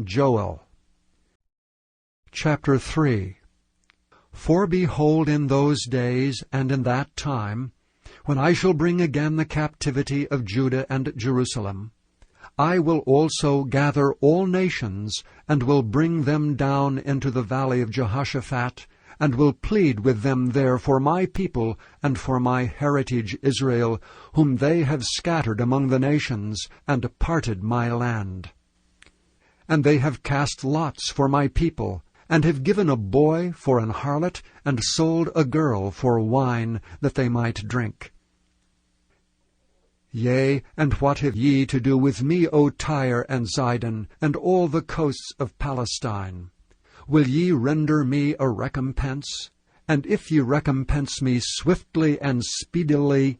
Joel. Chapter 3. For behold, in those days and in that time, when I shall bring again the captivity of Judah and Jerusalem, I will also gather all nations, and will bring them down into the valley of Jehoshaphat, and will plead with them there for my people and for my heritage Israel, whom they have scattered among the nations, and parted my land. And they have cast lots for my people, and have given a boy for an harlot, and sold a girl for wine, that they might drink. Yea, and what have ye to do with me, O Tyre and Zidon, and all the coasts of Palestine? Will ye render me a recompense? And if ye recompense me swiftly and speedily,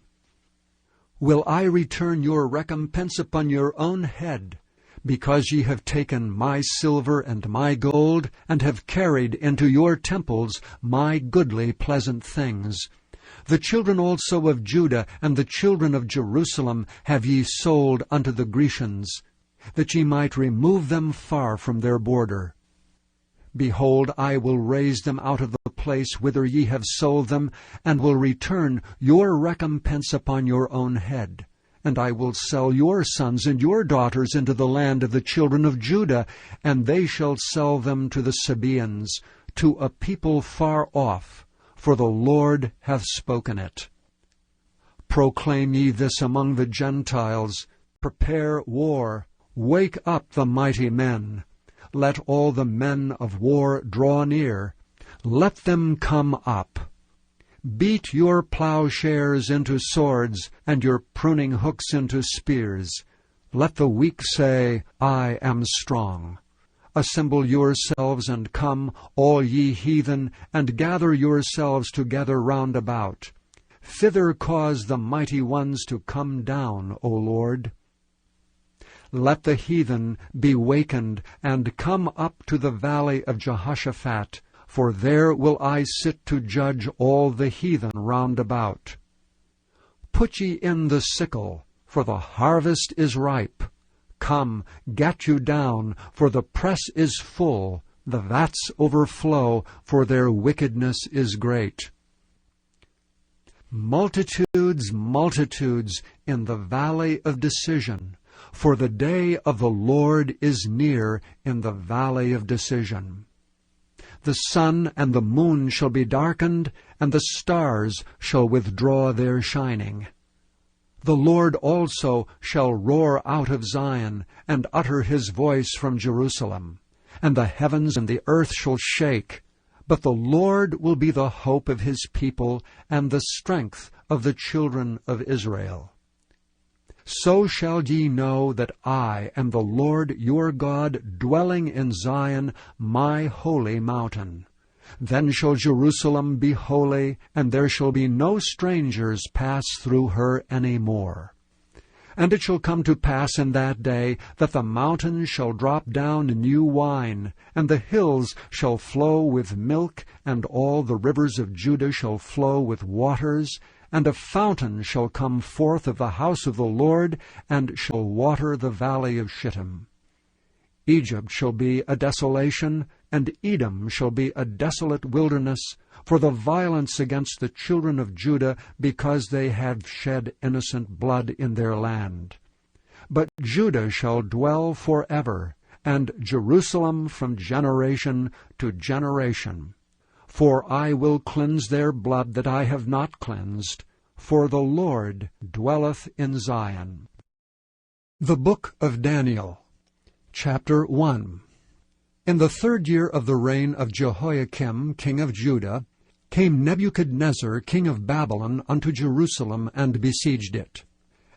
will I return your recompense upon your own head, because ye have taken my silver and my gold, and have carried into your temples my goodly pleasant things. The children also of Judah and the children of Jerusalem have ye sold unto the Grecians, that ye might remove them far from their border. Behold, I will raise them out of the place whither ye have sold them, and will return your recompense upon your own head. And I will sell your sons and your daughters into the land of the children of Judah, and they shall sell them to the Sabaeans, to a people far off, for the Lord hath spoken it. Proclaim ye this among the Gentiles, prepare war, wake up the mighty men. Let all the men of war draw near. Let them come up. Beat your plowshares into swords, and your pruning hooks into spears. Let the weak say, I am strong. Assemble yourselves, and come, all ye heathen, and gather yourselves together round about. Thither cause the mighty ones to come down, O Lord. Let the heathen be wakened, and come up to the valley of Jehoshaphat, for there will I sit to judge all the heathen round about. Put ye in the sickle, for the harvest is ripe. Come, get you down, for the press is full, the vats overflow, for their wickedness is great. Multitudes, multitudes in the valley of decision, for the day of the Lord is near in the valley of decision. The sun and the moon shall be darkened, and the stars shall withdraw their shining. The Lord also shall roar out of Zion, and utter his voice from Jerusalem. And the heavens and the earth shall shake. But the Lord will be the hope of his people, and the strength of the children of Israel. So shall ye know that I am the Lord your God, dwelling in Zion, my holy mountain. Then shall Jerusalem be holy, and there shall be no strangers pass through her any more. And it shall come to pass in that day that the mountains shall drop down new wine, and the hills shall flow with milk, and all the rivers of Judah shall flow with waters, and a fountain shall come forth of the house of the Lord, and shall water the valley of Shittim. Egypt shall be a desolation, and Edom shall be a desolate wilderness, for the violence against the children of Judah, because they have shed innocent blood in their land. But Judah shall dwell forever, and Jerusalem from generation to generation. For I will cleanse their blood that I have not cleansed, for the Lord dwelleth in Zion. The Book of Daniel, Chapter 1. In the 3rd year of the reign of Jehoiakim king of Judah, came Nebuchadnezzar king of Babylon unto Jerusalem, and besieged it.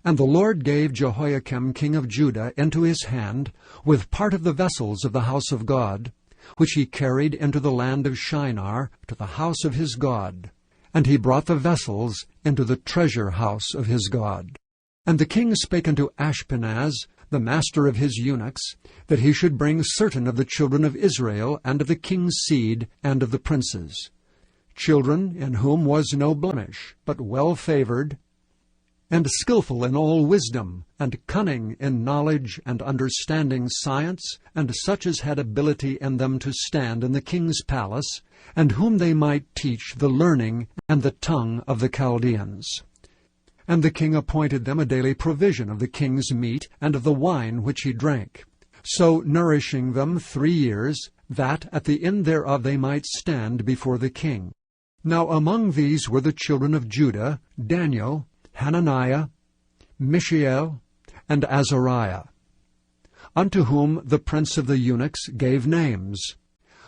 And the Lord gave Jehoiakim king of Judah into his hand, with part of the vessels of the house of God, which he carried into the land of Shinar, to the house of his God. And he brought the vessels into the treasure house of his God. And the king spake unto Ashpenaz, the master of his eunuchs, that he should bring certain of the children of Israel, and of the king's seed, and of the princes, children in whom was no blemish, but well favored, and skillful in all wisdom, and cunning in knowledge and understanding science, and such as had ability in them to stand in the king's palace, and whom they might teach the learning and the tongue of the Chaldeans. And the king appointed them a daily provision of the king's meat and of the wine which he drank, so nourishing them 3 years, that at the end thereof they might stand before the king. Now among these were the children of Judah, Daniel, Hananiah, Mishael, and Azariah, unto whom the prince of the eunuchs gave names.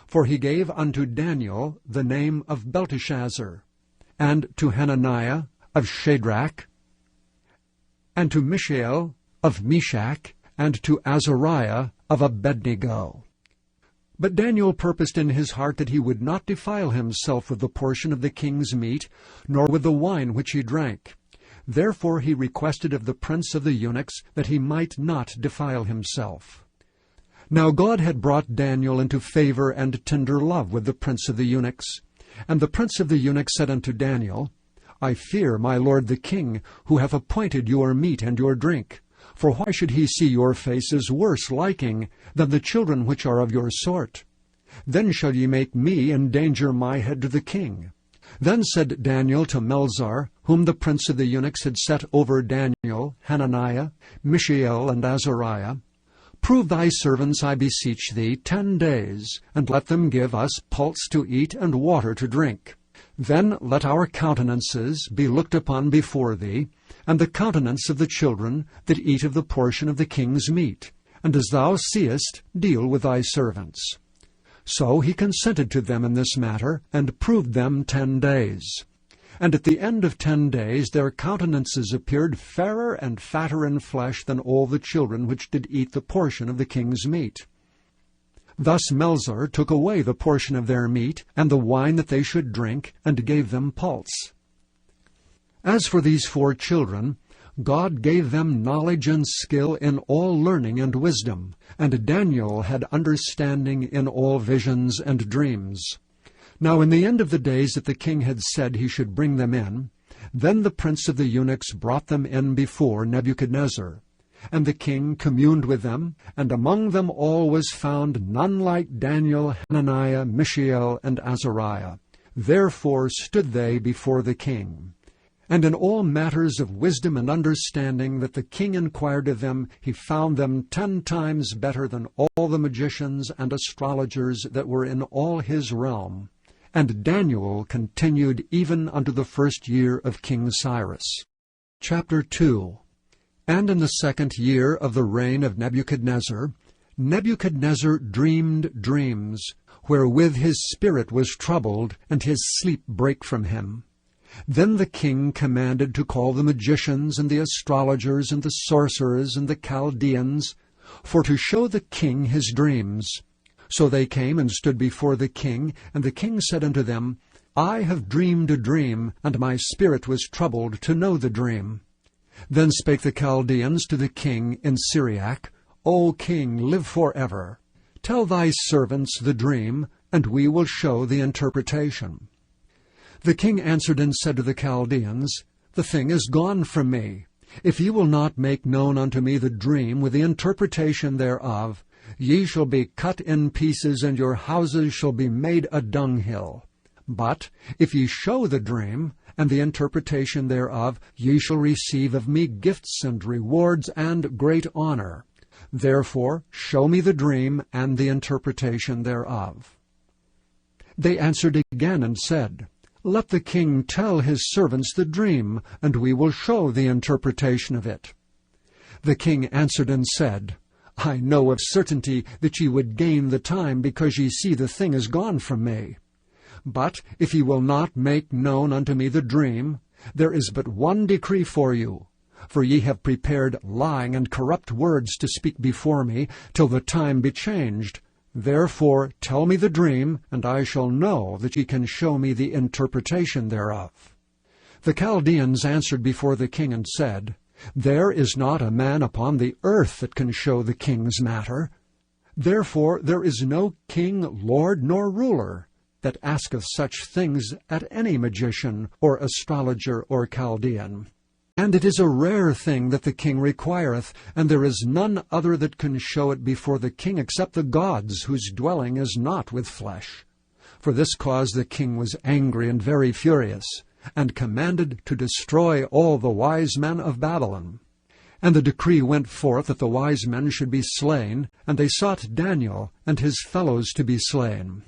For he gave unto Daniel the name of Belteshazzar, and to Hananiah of Shadrach, and to Mishael of Meshach, and to Azariah of Abednego. But Daniel purposed in his heart that he would not defile himself with the portion of the king's meat, nor with the wine which he drank. Therefore he requested of the prince of the eunuchs that he might not defile himself. Now God had brought Daniel into favor and tender love with the prince of the eunuchs. And the prince of the eunuchs said unto Daniel, I fear my lord the king, who hath appointed your meat and your drink. For why should he see your faces worse liking than the children which are of your sort? Then shall ye make me endanger my head to the king. Then said Daniel to Melzar, whom the prince of the eunuchs had set over Daniel, Hananiah, Mishael, and Azariah, Prove thy servants, I beseech thee, 10 days, and let them give us pulse to eat and water to drink. Then let our countenances be looked upon before thee, and the countenance of the children that eat of the portion of the king's meat. And as thou seest, deal with thy servants. So he consented to them in this matter, and proved them 10 days. And at the end of 10 days their countenances appeared fairer and fatter in flesh than all the children which did eat the portion of the king's meat. Thus Melzar took away the portion of their meat, and the wine that they should drink, and gave them pulse. As for these 4 children, God gave them knowledge and skill in all learning and wisdom, and Daniel had understanding in all visions and dreams. Now in the end of the days that the king had said he should bring them in, then the prince of the eunuchs brought them in before Nebuchadnezzar. And the king communed with them, and among them all was found none like Daniel, Hananiah, Mishael, and Azariah. Therefore stood they before the king. And in all matters of wisdom and understanding that the king inquired of them, he found them 10 times better than all the magicians and astrologers that were in all his realm. And Daniel continued even unto the 1st year of King Cyrus. Chapter 2. And in the 2nd year of the reign of Nebuchadnezzar, Nebuchadnezzar dreamed dreams, wherewith his spirit was troubled, and his sleep brake from him. Then the king commanded to call the magicians, and the astrologers, and the sorcerers, and the Chaldeans, for to show the king his dreams. So they came and stood before the king, and the king said unto them, I have dreamed a dream, and my spirit was troubled to know the dream. Then spake the Chaldeans to the king in Syriac, O king, live forever. Tell thy servants the dream, and we will show the interpretation. The king answered and said to the Chaldeans, The thing is gone from me. If ye will not make known unto me the dream with the interpretation thereof, ye shall be cut in pieces, and your houses shall be made a dunghill. But if ye show the dream, and the interpretation thereof, ye shall receive of me gifts and rewards and great honor. Therefore show me the dream and the interpretation thereof. They answered again and said, Let the king tell his servants the dream, and we will show the interpretation of it. The king answered and said, I know of certainty that ye would gain the time, because ye see the thing is gone from me. But if ye will not make known unto me the dream, there is but one decree for you. For ye have prepared lying and corrupt words to speak before me, till the time be changed. Therefore tell me the dream, and I shall know that ye can show me the interpretation thereof. The Chaldeans answered before the king and said, There is not a man upon the earth that can show the king's matter. Therefore there is no king, lord, nor ruler that asketh such things at any magician, or astrologer, or Chaldean. And it is a rare thing that the king requireth, and there is none other that can show it before the king except the gods, whose dwelling is not with flesh. For this cause the king was angry and very furious, and commanded to destroy all the wise men of Babylon. And the decree went forth that the wise men should be slain, and they sought Daniel and his fellows to be slain.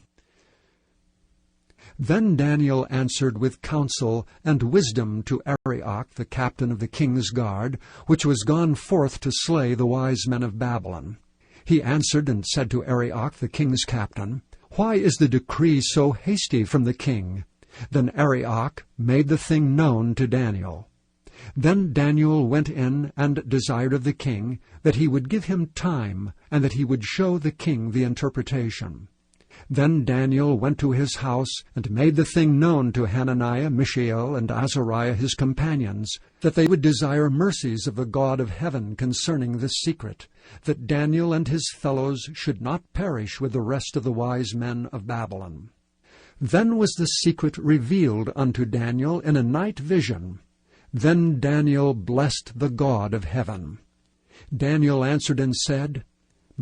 Then Daniel answered with counsel and wisdom to Arioch, the captain of the king's guard, which was gone forth to slay the wise men of Babylon. He answered and said to Arioch, the king's captain, Why is the decree so hasty from the king? Then Arioch made the thing known to Daniel. Then Daniel went in and desired of the king that he would give him time, and that he would show the king the interpretation. Then Daniel went to his house, and made the thing known to Hananiah, Mishael, and Azariah his companions, that they would desire mercies of the God of heaven concerning this secret, that Daniel and his fellows should not perish with the rest of the wise men of Babylon. Then was the secret revealed unto Daniel in a night vision. Then Daniel blessed the God of heaven. Daniel answered and said,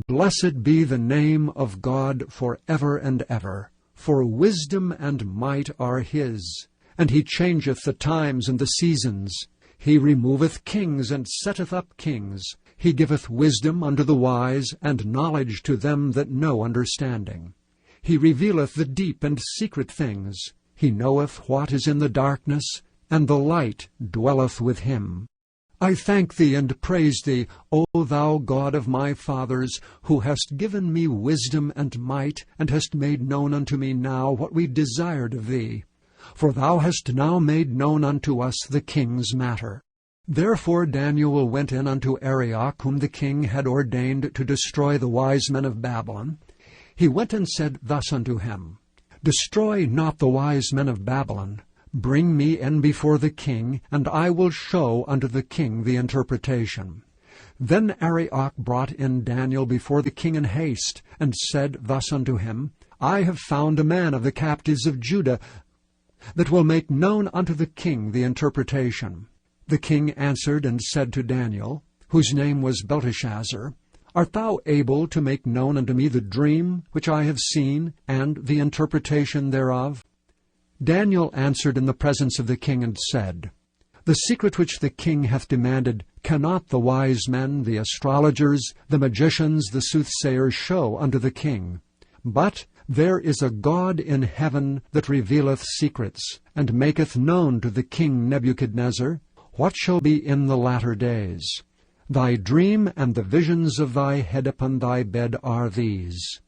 Blessed be the name of God for ever and ever, for wisdom and might are his. And he changeth the times and the seasons. He removeth kings and setteth up kings. He giveth wisdom unto the wise, and knowledge to them that know understanding. He revealeth the deep and secret things. He knoweth what is in the darkness, and the light dwelleth with him. I thank thee and praise thee, O thou God of my fathers, who hast given me wisdom and might, and hast made known unto me now what we desired of thee. For thou hast now made known unto us the king's matter. Therefore Daniel went in unto Arioch, whom the king had ordained to destroy the wise men of Babylon. He went and said thus unto him, Destroy not the wise men of Babylon. Bring me in before the king, and I will show unto the king the interpretation. Then Arioch brought in Daniel before the king in haste, and said thus unto him, I have found a man of the captives of Judah, that will make known unto the king the interpretation. The king answered and said to Daniel, whose name was Belteshazzar, Art thou able to make known unto me the dream which I have seen, and the interpretation thereof? Daniel answered in the presence of the king and said, The secret which the king hath demanded cannot the wise men, the astrologers, the magicians, the soothsayers show unto the king. But there is a God in heaven that revealeth secrets, and maketh known to the king Nebuchadnezzar what shall be in the latter days. Thy dream and the visions of thy head upon thy bed are these.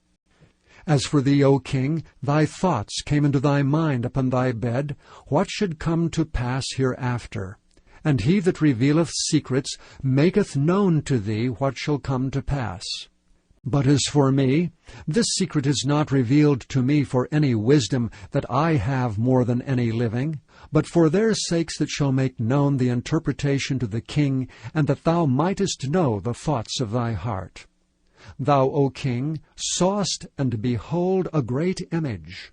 As for thee, O king, thy thoughts came into thy mind upon thy bed, what should come to pass hereafter. And he that revealeth secrets maketh known to thee what shall come to pass. But as for me, this secret is not revealed to me for any wisdom that I have more than any living, but for their sakes that shall make known the interpretation to the king, and that thou mightest know the thoughts of thy heart. Thou, O king, sawest, and behold, a great image.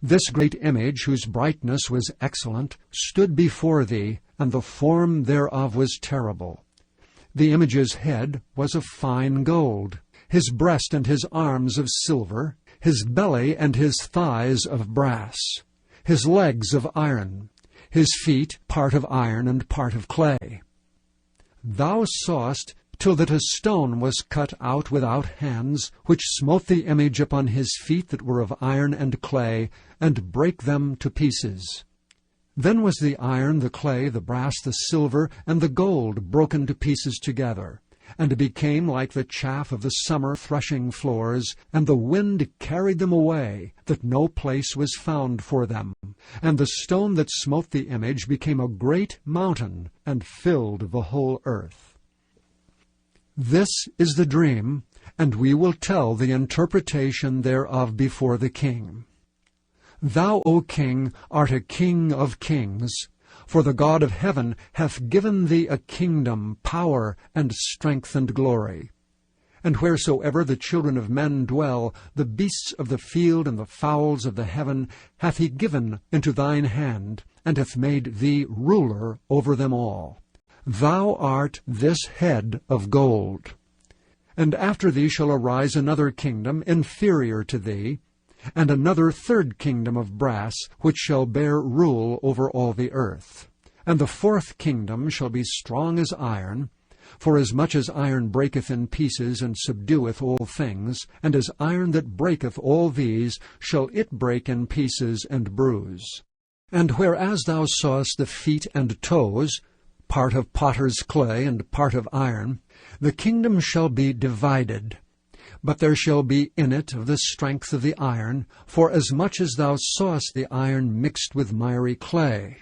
This great image, whose brightness was excellent, stood before thee, and the form thereof was terrible. The image's head was of fine gold, his breast and his arms of silver, his belly and his thighs of brass, his legs of iron, his feet part of iron and part of clay. Thou sawest till that a stone was cut out without hands, which smote the image upon his feet that were of iron and clay, and brake them to pieces. Then was the iron, the clay, the brass, the silver, and the gold broken to pieces together, and became like the chaff of the summer threshing floors, and the wind carried them away, that no place was found for them. And the stone that smote the image became a great mountain, and filled the whole earth. This is the dream, and we will tell the interpretation thereof before the king. Thou, O king, art a king of kings, for the God of heaven hath given thee a kingdom, power, and strength, and glory. And wheresoever the children of men dwell, the beasts of the field and the fowls of the heaven hath he given into thine hand, and hath made thee ruler over them all. Thou art this head of gold. And after thee shall arise another kingdom inferior to thee, and another third kingdom of brass, which shall bear rule over all the earth. And the fourth kingdom shall be strong as iron, for as much as iron breaketh in pieces and subdueth all things, and as iron that breaketh all these, shall it break in pieces and bruise. And whereas thou sawest the feet and toes, part of potter's clay and part of iron, the kingdom shall be divided. But there shall be in it of the strength of the iron, for as much as thou sawest the iron mixed with miry clay.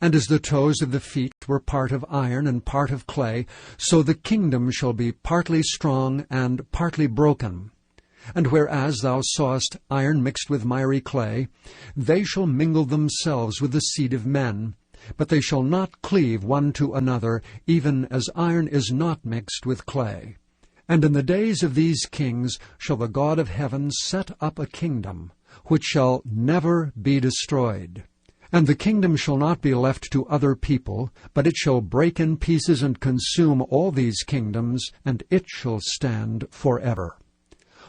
And as the toes of the feet were part of iron and part of clay, so the kingdom shall be partly strong and partly broken. And whereas thou sawest iron mixed with miry clay, they shall mingle themselves with the seed of men, but they shall not cleave one to another, even as iron is not mixed with clay. And in the days of these kings shall the God of heaven set up a kingdom, which shall never be destroyed. And the kingdom shall not be left to other people, but it shall break in pieces and consume all these kingdoms, and it shall stand forever.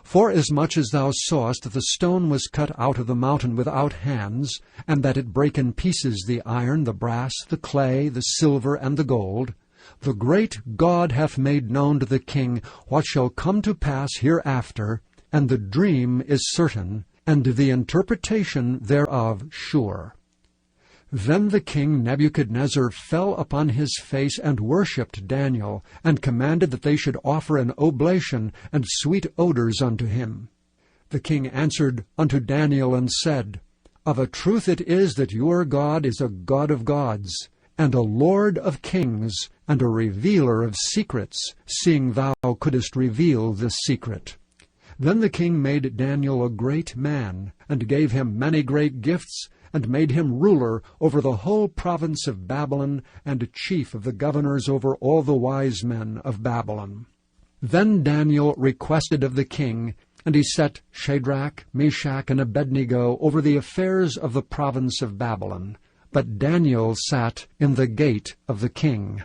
Forasmuch as thou sawest that the stone was cut out of the mountain without hands, and that it brake in pieces the iron, the brass, the clay, the silver, and the gold, the great God hath made known to the king what shall come to pass hereafter, and the dream is certain, and the interpretation thereof sure. Then the king Nebuchadnezzar fell upon his face and worshipped Daniel, and commanded that they should offer an oblation and sweet odors unto him. The king answered unto Daniel and said, Of a truth it is that your God is a God of gods, and a Lord of kings, and a revealer of secrets, seeing thou couldest reveal this secret. Then the king made Daniel a great man, and gave him many great gifts, and made him ruler over the whole province of Babylon, and chief of the governors over all the wise men of Babylon. Then Daniel requested of the king, and he set Shadrach, Meshach, and Abednego over the affairs of the province of Babylon. But Daniel sat in the gate of the king.